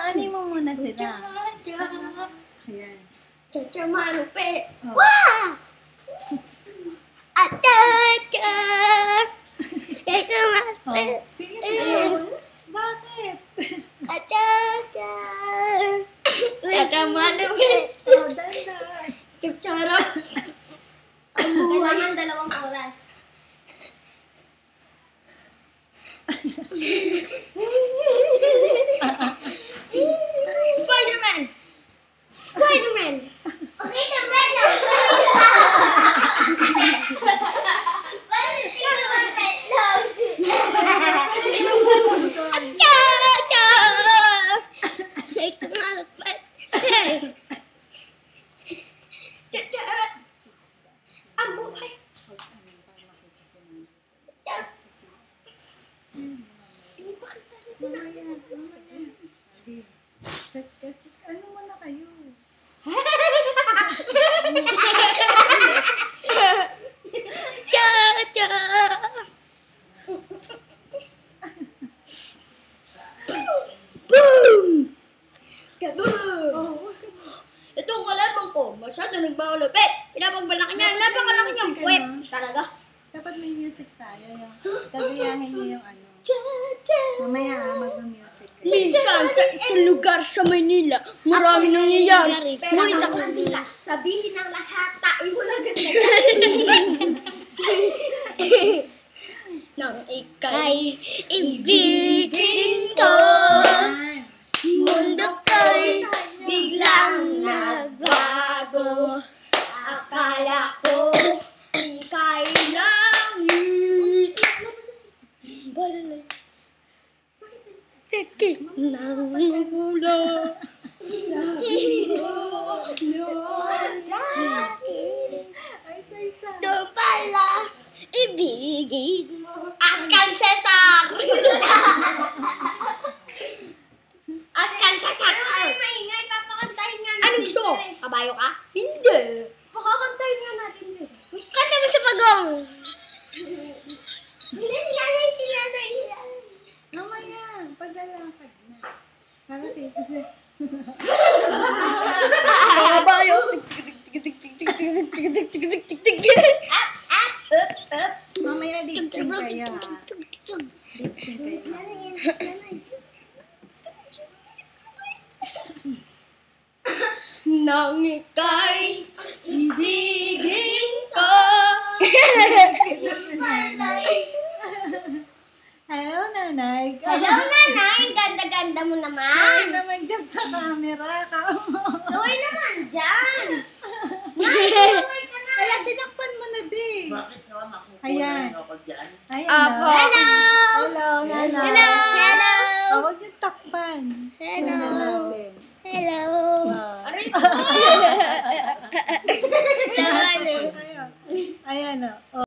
Ani mo muna sila. Cha-cha. Ayan. Cha-cha malupit. Oh. Wow! Cha-cha. Cha-cha malupit. Sige tayo. Bakit? Cha-cha. Cha-cha malupit. Oh, dandan. Cha-cha. Kailangan 2 oras. Spider-Man! Spider-Man! Okay, the red now. Ang buhay. Hindi pa kita na sila. Ano mo na kayo? Cha-cha. Boom! Kaboom! Oh, Itong kalabang ko, masyado nagmamulupit. Pinapagbalaki niya, napakalaki niyang puwet. Talaga? dapat may music tayo. Kagayahin niyo yung ano. Cha-cha. Mamaya magpa-music kayo. Minsan, sa isang lugar sa Manila, marami nangyayari. Pero Ngunit ang ako, kandila, sabihin ng lahat, tain mo lang ganyan. nang ika'y ibigin ko, Ayan. mundo ko'y biglang nagbago. Akala ko ika'y langit. Balay. Sakit ng ulo. Ay, isa-isa. Doon pala, ibigin mo. Askan Cesar! Askan Cesar! Ay, maingay, papakantahin nga natin. Anong gusto mo? ito eh. Kabayo ka? Hindi. Pakakantahin nga natin ito. Kanta mo sa pagong. Hindi, sinanay. Mamaya, paglalakad na. Parating kasi. Kabayo. Mamaya lip sync kayo ha. Lip sync kayo. Nang ika'y ibigin ko. Hello, nanay. Hello, nanay. Ganda-ganda mo Ay, naman. naman dyan sa camera. Gawin naman dyan. Ala, tinakpan mo na, be. Bakit naman makukuha Ayan. niyo ako dyan? Ayan Apo. na. Hello. Hello, nanay. Hello. Hello. Oh, huwag yung takpan. Hello. Sundan natin. Hello. Ah. Aray ko. Ayan, oh.